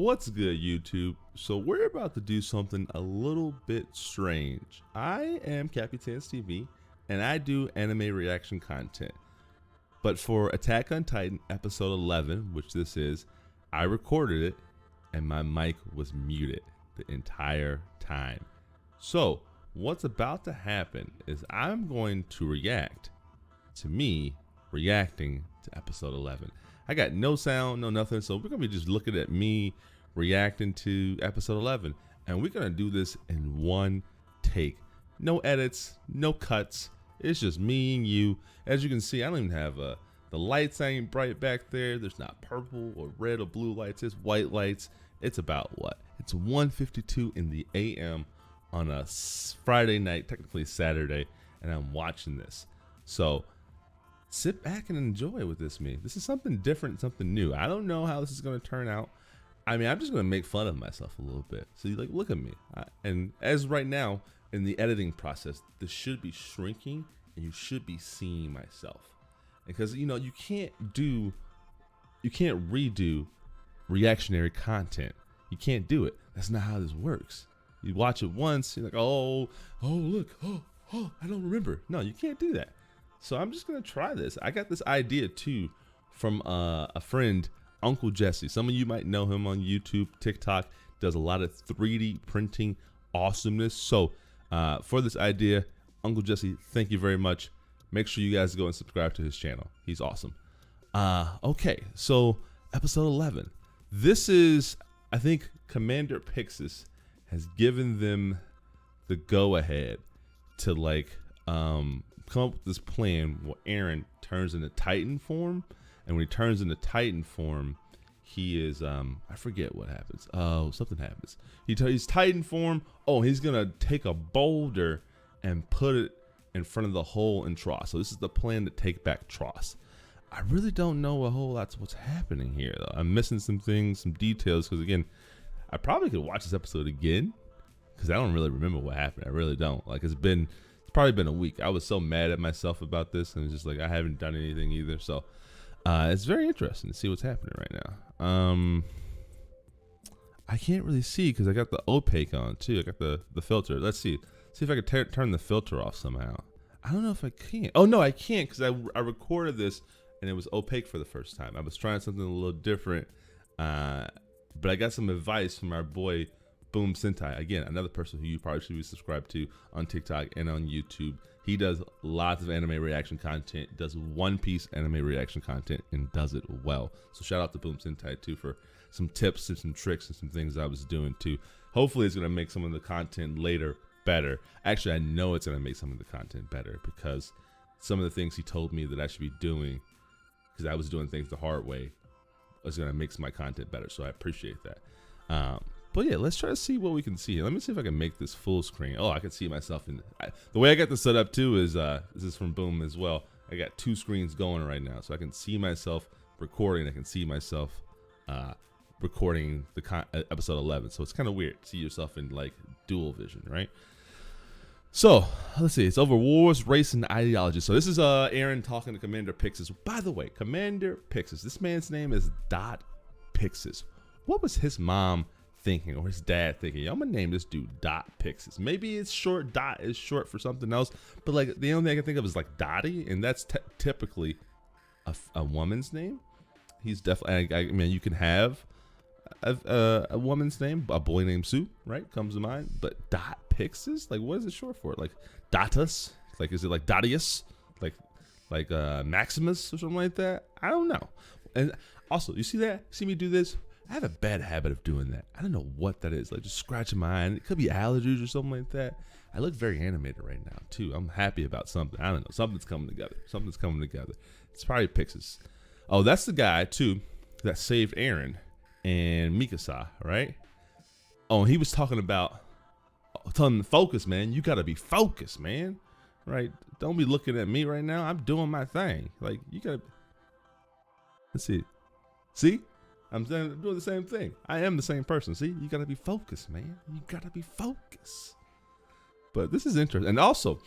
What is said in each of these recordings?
What's good, YouTube? So we're about to do something a little bit strange. I am CapiTanceTV, and I do anime reaction content. But for Attack on Titan episode 11, which this is, I recorded it, and my mic was muted the entire time. So what's about to happen is I'm going to react to me reacting to episode 11. I got no sound, no nothing, so we're gonna be just looking at me reacting to episode 11, and we're gonna do this in one take. No edits, no cuts. It's just me and you. As you can see, I don't even have the lights ain't bright back there. There's not purple or red or blue lights. It's white lights. It's about what? It's 1:52 in the AM on a Friday night, technically Saturday, and I'm watching this. So sit back and enjoy with this me. This is something different, something new. I don't know how this is going to turn out. I mean, I'm just going to make fun of myself a little bit. So you like, look at me. And as right now in the editing process, this should be shrinking and you should be seeing myself. Because, you know, you can't redo reactionary content. You can't do it. That's not how this works. You watch it once, you're like, oh, look, oh, I don't remember. No, you can't do that. So I'm just gonna try this. I got this idea too from a friend, Uncle Jesse. Some of you might know him on YouTube, TikTok. Does a lot of 3D printing awesomeness. So for this idea, Uncle Jesse, thank you very much. Make sure you guys go and subscribe to his channel. He's awesome. Okay, so episode 11. This is, I think, Commander Pixis has given them the go-ahead to like come up with this plan where Eren turns into Titan form, and when he turns into Titan form, he is I forget what happens. Oh, something happens. He's Titan form. Oh, he's gonna take a boulder and put it in front of the hole in Tross. So this is the plan to take back Tross. I really don't know a whole lot what's happening here though. I'm missing some things, some details, because again, I probably could watch this episode again because I don't really remember what happened. I really don't. Like it's probably been a week. I was so mad at myself about this, and it's just like I haven't done anything either. So it's very interesting to see what's happening right now. I can't really see because I got the opaque on too. I got the filter. Let's see if I could turn the filter off somehow. I don't know if I can. Oh no, I can't because I recorded this and it was opaque for the first time. I was trying something a little different, but I got some advice from our boy Boom Sentai, again, another person who you probably should be subscribed to on TikTok and on YouTube. He does lots of anime reaction content, does One Piece anime reaction content, and does it well. So shout out to Boom Sentai too for some tips and some tricks and some things I was doing too. Hopefully it's gonna make some of the content later better. Actually, I know it's gonna make some of the content better because some of the things he told me that I should be doing, because I was doing things the hard way, is gonna make my content better. So I appreciate that. But yeah, let's try to see what we can see. Let me see if I can make this full screen. Oh, I can see myself in the way I got this set up too is this is from Boom as well. I got two screens going right now, so I can see myself recording. I can see myself recording the episode 11. So it's kind of weird to see yourself in like dual vision, right? So let's see. It's over wars, race, and ideology. So this is Eren talking to Commander Pixis. By the way, Commander Pixis. This man's name is Dot Pixis. What was his mom thinking, or his dad thinking? I'm gonna name this dude Dot Pixis. Maybe it's short. Dot is short for something else, but like the only thing I can think of is like Dottie, and that's typically a woman's name. He's definitely. I mean, you can have a woman's name. A boy named Sue, right, comes to mind. But Dot Pixis, like, what is it short for? Like Dotus? Like, is it like Dotius? Like Maximus or something like that? I don't know. And also, you see that? See me do this? I have a bad habit of doing that. I don't know what that is. Like just scratching my eye. It could be allergies or something like that. I look very animated right now too. I'm happy about something. I don't know. Something's coming together. Something's coming together. It's probably Pixis. Oh, that's the guy too that saved Eren and Mikasa, right? Oh, and he was talking about telling him to focus, man. You gotta be focused, man. Right? Don't be looking at me right now. I'm doing my thing. Like you gotta. Let's see. See? I'm doing the same thing. I am the same person. See, you gotta be focused, man. You gotta be focused. But this is interesting. And also,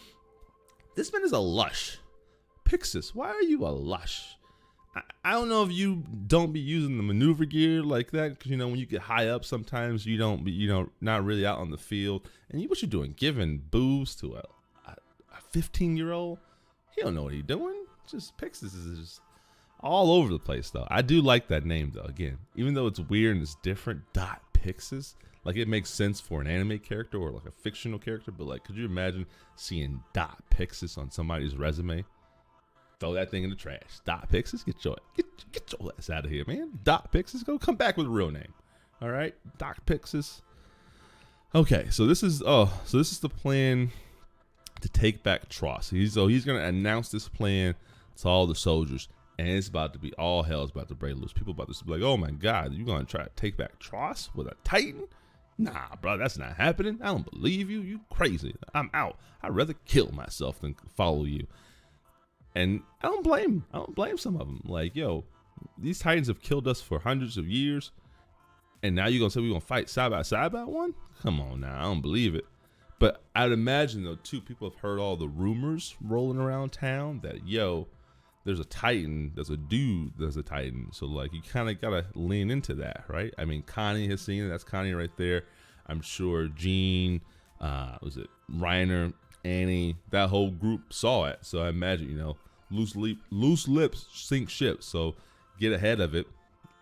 this man is a lush. Pixis, why are you a lush? I don't know if you don't be using the maneuver gear like that, because when you get high up, sometimes you don't be not really out on the field. And what you doing? Giving booze to a 15-year-old? He don't know what he doing. Just Pixis is just all over the place though. I do like that name though. Again, even though it's weird and it's different, Pixis. Like it makes sense for an anime character or like a fictional character, but like, could you imagine seeing Pixis on somebody's resume? Throw that thing in the trash. Pixis, get your ass out of here, man. Pixis, go come back with a real name. All right, Pixis. Okay, so this is the plan to take back Tross. He's gonna announce this plan to all the soldiers, and it's about to be all hell's about to break loose. People about to be like, oh my God, you gonna try to take back Tross with a Titan? Nah, bro, that's not happening. I don't believe you. You crazy. I'm out. I'd rather kill myself than follow you. And I don't blame some of them. Like, yo, these Titans have killed us for hundreds of years, and now you're gonna say we're gonna fight side by side by one? Come on now, I don't believe it. But I'd imagine though too, people have heard all the rumors rolling around town that there's a Titan, there's a dude that's a Titan. So like you kind of gotta lean into that, right? I mean, Connie has seen it. That's Connie right there. I'm sure Gene, was it Reiner, Annie, that whole group saw it. So I imagine, loose lips sink ships. So get ahead of it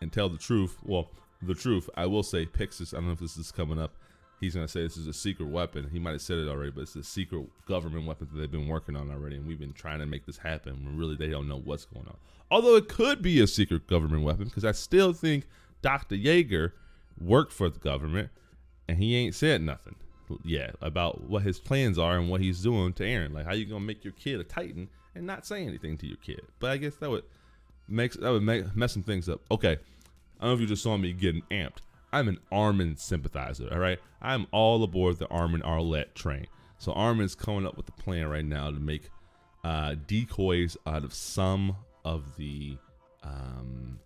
and tell the truth. Well, the truth, I will say Pixis, I don't know if this is coming up. He's going to say this is a secret weapon. He might have said it already, but it's a secret government weapon that they've been working on already. And we've been trying to make this happen when really they don't know what's going on. Although it could be a secret government weapon, because I still think Dr. Yeager worked for the government and he ain't said nothing yet about what his plans are and what he's doing to Eren. Like, how you going to make your kid a Titan and not say anything to your kid? But I guess that would mess some things up. Okay. I don't know if you just saw me getting amped. I'm an Armin sympathizer, all right? I'm all aboard the Armin Arlette train. So Armin's coming up with a plan right now to make decoys out of some of the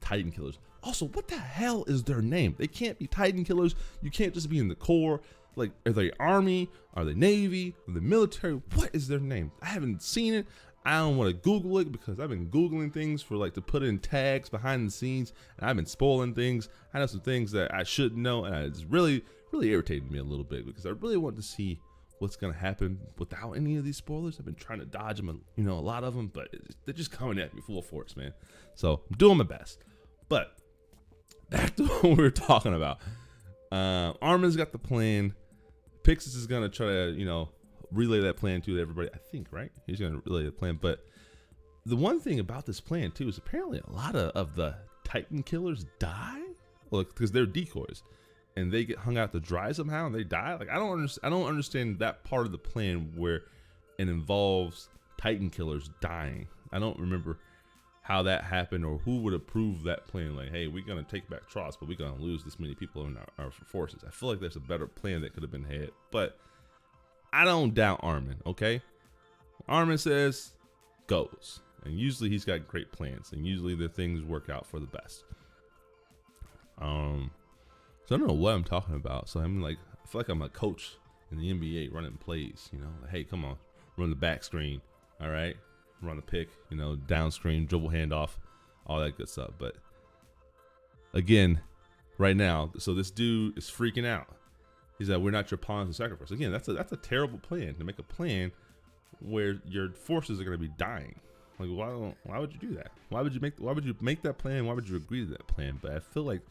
Titan killers. Also, what the hell is their name? They can't be Titan killers. You can't just be in the Corps. Like, are they Army? Are they Navy? Are they military? What is their name? I haven't seen it. I don't want to Google it because I've been Googling things for like to put in tags behind the scenes, and I've been spoiling things. I know some things that I shouldn't know, and it's really, really irritated me a little bit because I really want to see what's going to happen without any of these spoilers. I've been trying to dodge them, a lot of them, but they're just coming at me full force, man. So I'm doing my best. But back to what we were talking about. Armin's got the plan. Pixis is going to try to, relay that plan to everybody. I think, right? He's going to relay the plan. But the one thing about this plan, too, is apparently a lot of the Titan killers die. Well, because they're decoys. And they get hung out to dry somehow and they die. Like, I don't understand that part of the plan where it involves Titan killers dying. I don't remember how that happened or who would approve that plan. Like, hey, we're going to take back Tross, but we're going to lose this many people in our forces. I feel like there's a better plan that could have been had. But I don't doubt Armin, okay? Armin says, goes. And usually he's got great plans. And usually the things work out for the best. So I don't know what I'm talking about. So I'm like, I feel like I'm a coach in the NBA running plays, like, hey, come on, run the back screen. All right. Run a pick, down screen, dribble handoff, all that good stuff. But again, right now, so this dude is freaking out. He's like, we're not your pawns to sacrifice. Again, that's a terrible plan, to make a plan where your forces are going to be dying. Like, why would you do that? Why would you make that plan? Why would you agree to that plan? But I feel like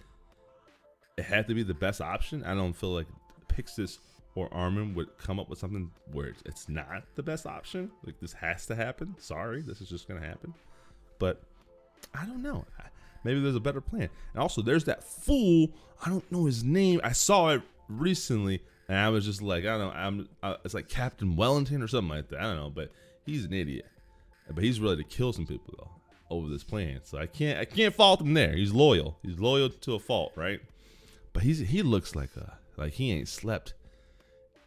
it had to be the best option. I don't feel like Pixis or Armin would come up with something where it's not the best option. Like, this has to happen. Sorry, this is just going to happen. But I don't know. Maybe there's a better plan. And also, there's that fool. I don't know his name. I saw it recently, and I was just like, I don't know. It's like Captain Wellington or something like that. I don't know, but he's an idiot. But he's ready to kill some people though over this plan. So I can't fault him there. He's loyal. He's loyal to a fault, right? But he looks like he ain't slept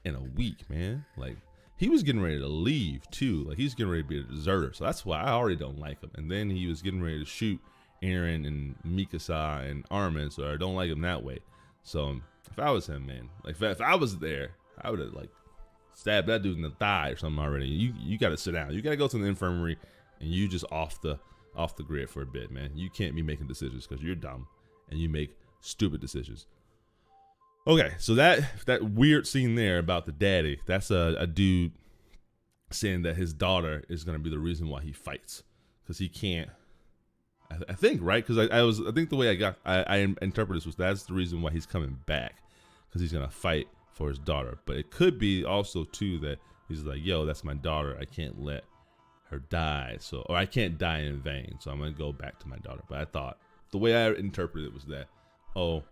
in a week, man. Like, he was getting ready to leave too. Like, he's getting ready to be a deserter. So that's why I already don't like him. And then he was getting ready to shoot Eren and Mikasa and Armin. So I don't like him that way. So if I was him, man, like if I was there, I would have like stabbed that dude in the thigh or something already. You got to sit down. You got to go to the infirmary and you just off the off the grid for a bit, man. You can't be making decisions because you're dumb and you make stupid decisions. Okay, so that weird scene there about the daddy, that's a dude saying that his daughter is going to be the reason why he fights, because he can't. I think, right? Because I think the way I interpret this was that's the reason why he's coming back, because he's going to fight for his daughter. But it could be also too that he's like, yo, that's my daughter. I can't let her die, or I can't die in vain. So I'm going to go back to my daughter. But I thought the way I interpreted it was that, oh,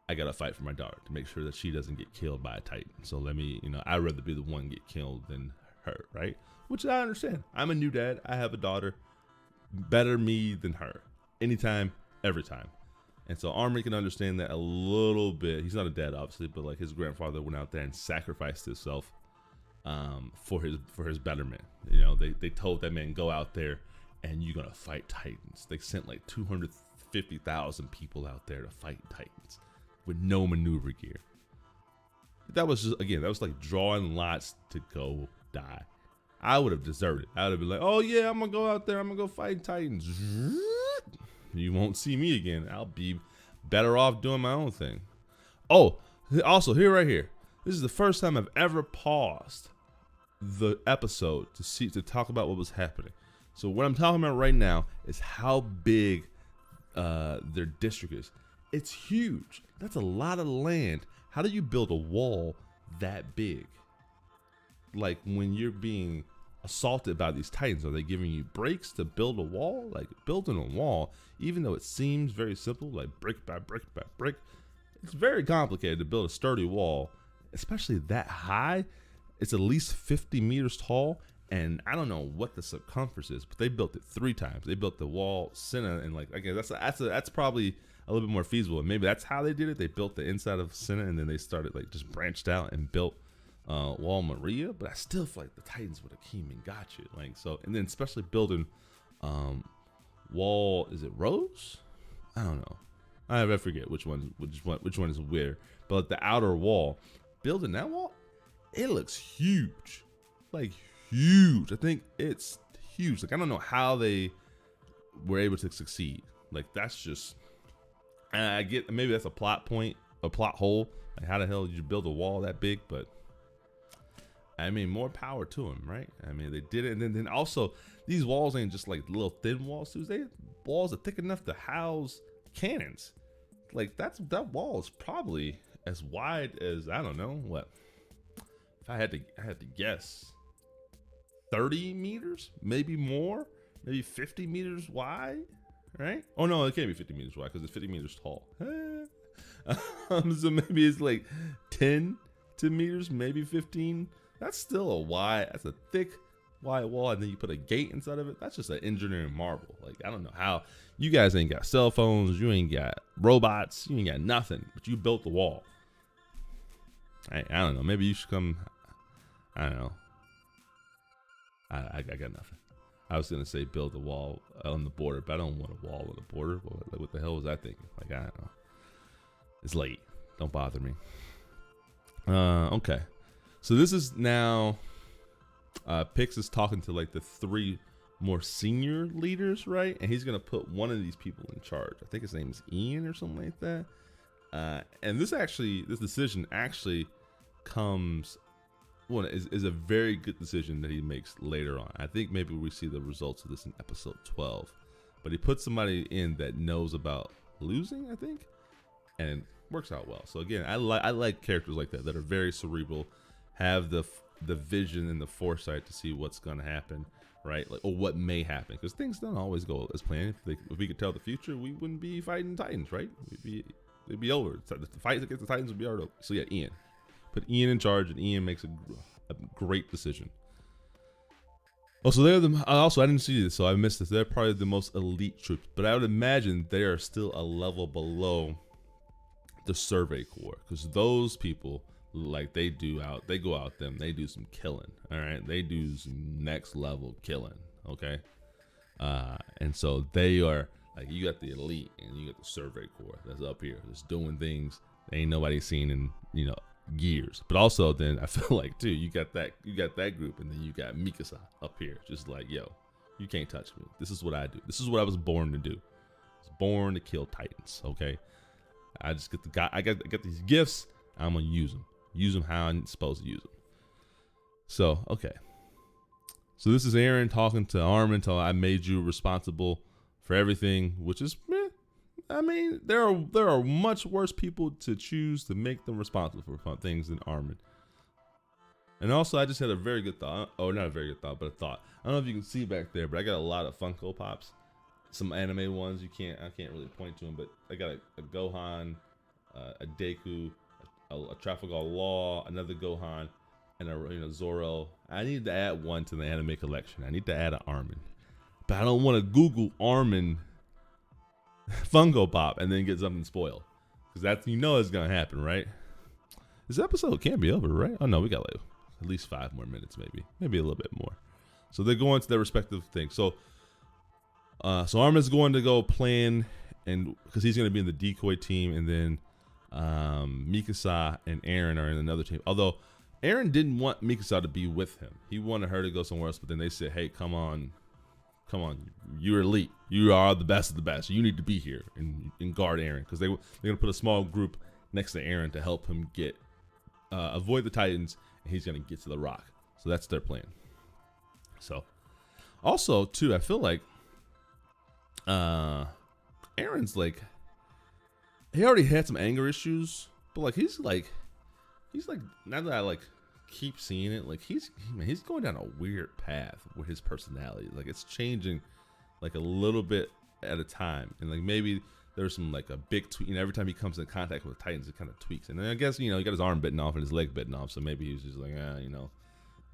I gotta fight for my daughter to make sure that she doesn't get killed by a Titan. So let me, I'd rather be the one get killed than her, right? Which I understand. I'm a new dad. I have a daughter. Better me than her. Anytime, every time. And so Armory can understand that a little bit. He's not a dad, obviously, but like his grandfather went out there and sacrificed himself for his betterment. They told that man, go out there and you're gonna fight Titans. They sent like 250,000 people out there to fight Titans with no maneuver gear. That was just, again, that was like drawing lots to go die. I would have deserted. I would have been like, oh yeah, I'm gonna go out there, I'm gonna go fight Titans. You won't see me again. I'll be better off doing my own thing. Oh, also right here, this is the first time I've ever paused the episode to talk about what was happening. So what I'm talking about right now is how big their district is. It's huge. That's a lot of land. How do you build a wall that big? Like when you're being assaulted by these Titans, are they giving you breaks to build a wall? Like building a wall, even though it seems very simple, like brick by brick by brick, it's very complicated to build a sturdy wall, especially that high. It's at least 50 meters tall, and I don't know what the circumference is, but they built it 3 times. They built the wall center, and like again, that's probably a little bit more feasible. And maybe that's how they did it. They built the inside of Senna, and then they started like just branched out and built Wall Maria. But I still feel like the Titans would have came and got you. Like so, and then especially building Wall, is it Rose? I don't know. I forget which one is where. But the outer wall, building that wall, it looks huge, like huge. I think it's huge. Like I don't know how they were able to succeed. Like that's just. And I get maybe that's a plot point, a plot hole. Like how the hell did you build a wall that big? But I mean, more power to them, right? I mean, they did it, and then also these walls ain't just like little thin walls. Too. They walls are thick enough to house cannons. Like that wall is probably as wide as I don't know what. If I had to guess, 30 meters, maybe more, maybe 50 meters wide. Right? Oh no, it can't be 50 meters wide because it's 50 meters tall. So maybe it's like 10 meters, maybe 15. That's still that's a thick, wide wall, and then you put a gate inside of it. That's just an engineering marvel. Like I don't know how you guys ain't got cell phones, you ain't got robots, you ain't got nothing, but you built the wall. I don't know. Maybe you should come. I don't know. I got nothing. I was gonna say build a wall on the border, but I don't want a wall on the border. Like, what the hell was I thinking? Like I don't know. It's late. Don't bother me. Okay. So this is now. Pix is talking to like the 3 more senior leaders, right? And he's gonna put one of these people in charge. I think his name is Ian or something like that. And this decision actually comes. One is a very good decision that he makes later on. I think maybe we see the results of this in episode 12, but he puts somebody in that knows about losing, I think, and works out well. So again, I like characters like that are very cerebral, have the vision and the foresight to see what's going to happen, right? Like, or what may happen, because things don't always go as planned. If we could tell the future, we wouldn't be fighting Titans, right? It'd be over. The fight against the Titans would be over. So yeah, Ian. Put Ian in charge, and Ian makes a great decision. Also, I didn't see this, so I missed this. They're probably the most elite troops, but I would imagine they are still a level below the Survey Corps, because those people, like they go out them, they do some killing. All right, they do some next level killing. Okay, and so they are like, you got the elite and you got the Survey Corps that's up here, just doing things ain't nobody seen in years. But also then I feel like too, you got that group, and then you got Mikasa up here, just like, yo, You can't touch me. This is what I do. This is what I was born to do. I was born to kill Titans. Okay. I just get the guy. I got these gifts. I'm gonna use them. Use them how I'm supposed to use them. So okay. So this is Aaron talking to Armin until I made you responsible for everything, which is, I mean, there are much worse people to choose to make them responsible for things than Armin. And also, I just had a very good thought. Oh, not a very good thought, but a thought. I don't know if you can see back there, but I got a lot of Funko Pops. Some anime ones. I can't really point to them, but I got a Gohan, a Deku, a Trafalgar Law, another Gohan, and a Zoro. I need to add one to the anime collection. I need to add an Armin, but I don't want to Google Armin Funko Pop and then get something spoiled, because that's, it's gonna happen, right? This episode can't be over, right? Oh no, we got like at least 5 more minutes, maybe a little bit more. So they're going to their respective things. So Armin's going to go plan, and because he's going to be in the decoy team, and then Mikasa and Eren are in another team. Although Eren didn't want Mikasa to be with him, he wanted her to go somewhere else. But then they said, "Hey, come on, you're elite. You are the best of the best. You need to be here and guard Eren," because they're going to put a small group next to Eren to help him get avoid the Titans, and he's going to get to the rock. So that's their plan. So also too, I feel like Aaron's like, he already had some anger issues, but like he's like now that I like keep seeing it, like he's going down a weird path with his personality. Like it's changing like a little bit at a time, and like maybe there's some like a big tweak, and every time he comes in contact with the Titans, it kind of tweaks. And then I guess he got his arm bitten off and his leg bitten off, so maybe he was just like, I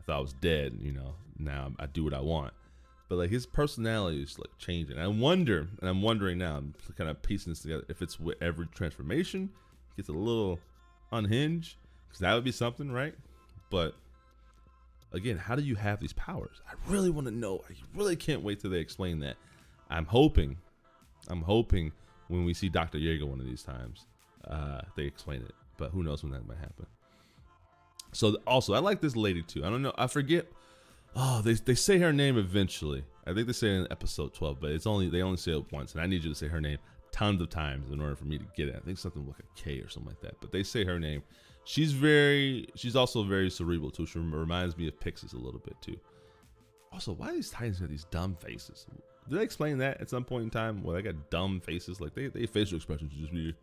thought I was dead, now I do what I want. But like his personality is like changing. I'm wondering now, I'm kind of piecing this together, if it's with every transformation he gets a little unhinged, because that would be something, right? But again, how do you have these powers? I really want to know. I really can't wait till they explain that. I'm hoping when we see Dr. Jaeger one of these times, they explain it. But who knows when that might happen. So also, I like this lady too. I don't know. I forget. Oh, they say her name eventually. I think they say it in episode 12, but they only say it once, and I need you to say her name tons of times in order for me to get it. I think something like a K or something like that. But they say her name. She's also very cerebral too. She reminds me of Pixis a little bit too. Also, why do these Titans have these dumb faces? Did they explain that at some point in time? Well, they got dumb faces. Like they facial expressions just weird.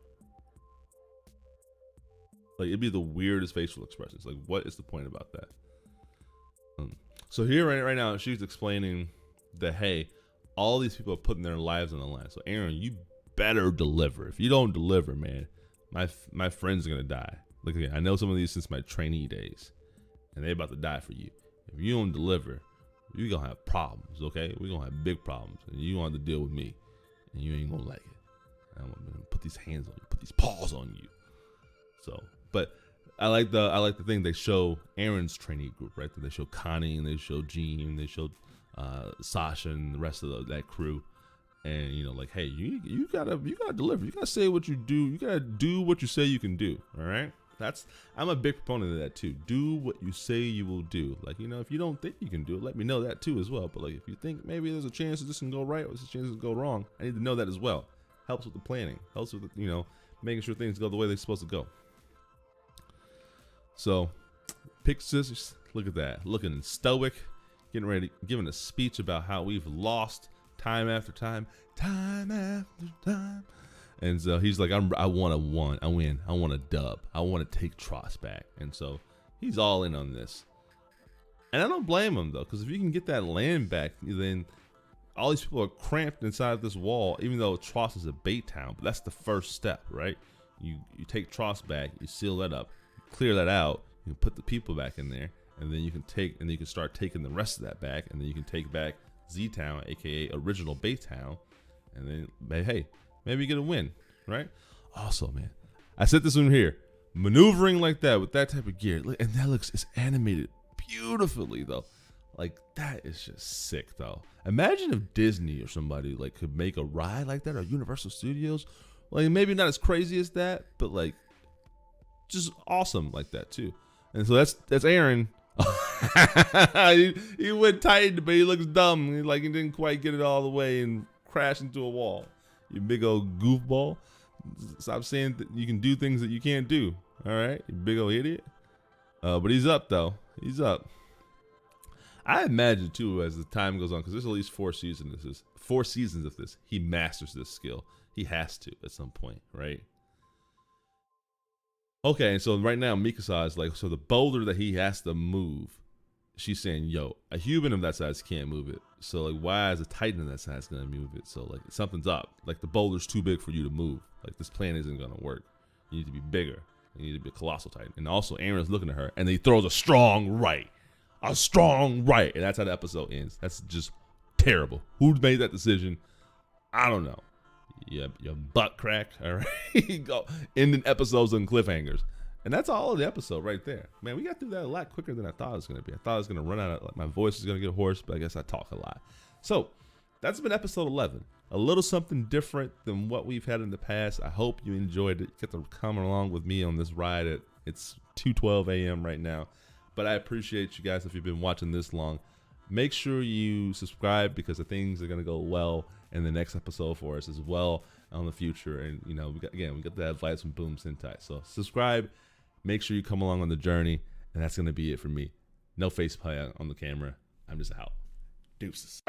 Like it'd be the weirdest facial expressions. Like what is the point about that? So here right now, she's explaining that, hey, all these people are putting their lives on the line. So Aaron, you better deliver. If you don't deliver, man, my friends are gonna die. Look again, I know some of these since my trainee days, and they about to die for you. If you don't deliver, you're gonna have problems, okay? We're gonna have big problems, and you want to deal with me, and you ain't gonna like it. I'm gonna put these hands on you, put these paws on you. So, but I like the thing they show Aaron's trainee group, right? They show Connie, and they show Jean, and they show Sasha, and the rest of that crew. And like, hey, you gotta deliver. You gotta say what you do. You gotta do what you say you can do. All right. I'm a big proponent of that too. Do what you say you will do. Like, if you don't think you can do it, let me know that too as well. But like, if you think maybe there's a chance that this can go right or there's a chance it can go wrong, I need to know that as well. Helps with the planning. Helps with making sure things go the way they're supposed to go. So, Pixis, look at that, looking stoic, getting ready, giving a speech about how we've lost time after time. And so he's like, I want to win. I want a dub. I want to take Tross back. And so he's all in on this. And I don't blame him, though, because if you can get that land back, then all these people are cramped inside this wall, even though Tross is a bait town. But that's the first step, right? You take Tross back, you seal that up, you clear that out, you put the people back in there, and then you can start taking the rest of that back, and then you can take back Z-Town, aka original bait town, and then, hey, maybe you get a win, right? Also, man, I said this one here. Maneuvering like that with that type of gear, and it's animated beautifully, though. Like, that is just sick, though. Imagine if Disney or somebody like could make a ride like that, or Universal Studios. Like, maybe not as crazy as that, but like just awesome like that too. And so that's Aaron he went tight, but he looks dumb. Like he didn't quite get it all the way and crashed into a wall. You big old goofball. Stop saying that you can do things that you can't do. All right, you big old idiot. But he's up though. He's up. I imagine too, as the time goes on, because there's at least 4 seasons. This is 4 seasons of this. He masters this skill. He has to at some point, right? Okay, and so right now Mikasa is like, so the boulder that he has to move, she's saying, yo, a human of that size can't move it. So like, why is a titan of that size gonna move it? So like, something's up. Like the boulder's too big for you to move. Like this plan isn't gonna work. You need to be bigger. You need to be a colossal titan. And also Aaron's looking at her and he throws a strong right. A strong right. And that's how the episode ends. That's just terrible. Who made that decision? I don't know. Your butt crack. All right. Go ending episodes on cliffhangers. And that's all of the episode right there. Man, we got through that a lot quicker than I thought it was going to be. I thought I was going to run out of, like, my voice is going to get hoarse, but I guess I talk a lot. So that's been episode 11. A little something different than what we've had in the past. I hope you enjoyed it. Get to come along with me on this ride. It's 2:12 a.m. right now. But I appreciate you guys if you've been watching this long. Make sure you subscribe because the things are going to go well in the next episode for us as well on the future. And, you know, we got that advice from Boom Sentai. So subscribe. Make sure you come along on the journey. And that's going to be it for me. No face play on the camera. I'm just out. Deuces.